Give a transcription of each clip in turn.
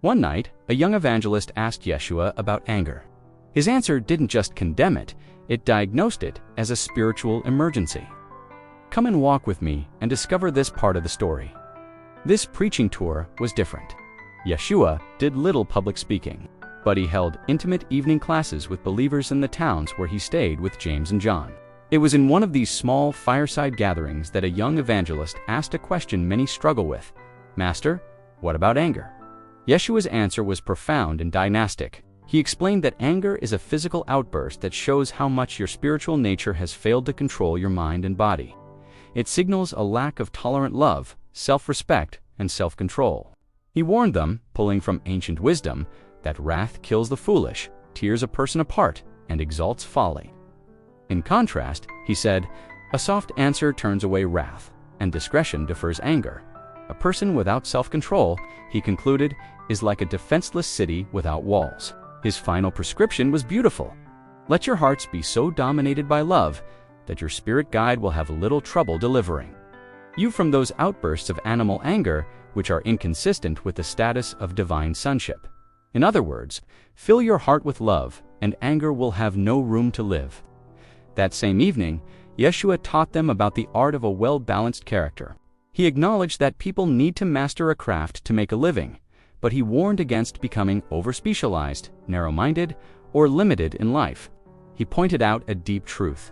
One night, a young evangelist asked Yeshua about anger. His answer didn't just condemn it, it diagnosed it as a spiritual emergency. Come and walk with me and discover this part of the story. This preaching tour was different. Yeshua did little public speaking, but he held intimate evening classes with believers in the towns where he stayed with James and John. It was in one of these small fireside gatherings that a young evangelist asked a question many struggle with. "Master, what about anger?" Yeshua's answer was profound and dynastic. He explained that anger is a physical outburst that shows how much your spiritual nature has failed to control your mind and body. It signals a lack of tolerant love, self-respect, and self-control. He warned them, pulling from ancient wisdom, that wrath kills the foolish, tears a person apart, and exalts folly. In contrast, he said, a soft answer turns away wrath, and discretion defers anger. A person without self-control, he concluded, is like a defenseless city without walls. His final prescription was beautiful. Let your hearts be so dominated by love that your spirit guide will have little trouble delivering you from those outbursts of animal anger which are inconsistent with the status of divine sonship. In other words, fill your heart with love, and anger will have no room to live. That same evening, Yeshua taught them about the art of a well-balanced character. He acknowledged that people need to master a craft to make a living, but he warned against becoming over-specialized, narrow-minded, or limited in life. He pointed out a deep truth.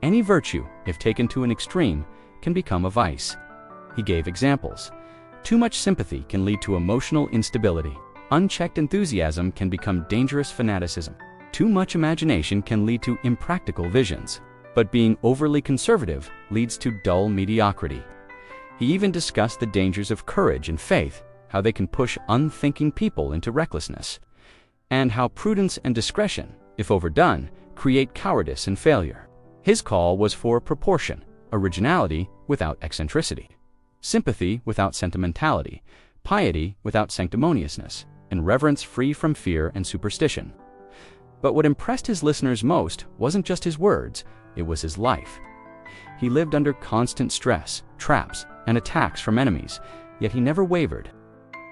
Any virtue, if taken to an extreme, can become a vice. He gave examples. Too much sympathy can lead to emotional instability. Unchecked enthusiasm can become dangerous fanaticism. Too much imagination can lead to impractical visions. But being overly conservative leads to dull mediocrity. He even discussed the dangers of courage and faith, how they can push unthinking people into recklessness, and how prudence and discretion, if overdone, create cowardice and failure. His call was for proportion, originality without eccentricity, sympathy without sentimentality, piety without sanctimoniousness, and reverence free from fear and superstition. But what impressed his listeners most wasn't just his words, it was his life. He lived under constant stress, traps, and attacks from enemies, yet he never wavered.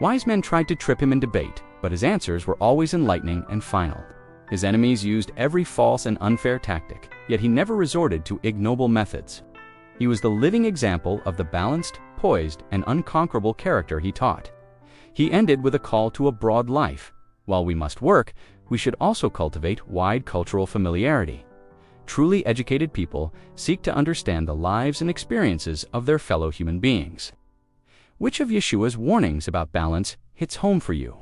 Wise men tried to trip him in debate, but his answers were always enlightening and final. His enemies used every false and unfair tactic, yet he never resorted to ignoble methods. He was the living example of the balanced, poised, and unconquerable character he taught. He ended with a call to a broad life. While we must work, we should also cultivate wide cultural familiarity. Truly educated people seek to understand the lives and experiences of their fellow human beings. Which of Yeshua's warnings about balance hits home for you?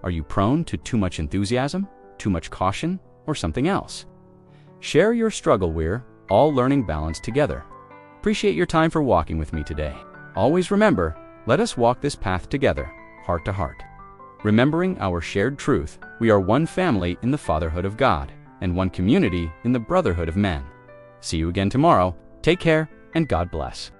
Are you prone to too much enthusiasm, too much caution, or something else? Share your struggle. We're all learning balance together. Appreciate your time for walking with me today. Always remember, let us walk this path together, heart to heart. Remembering our shared truth, we are one family in the fatherhood of God, and one community in the brotherhood of men. See you again tomorrow. Take care, and God bless.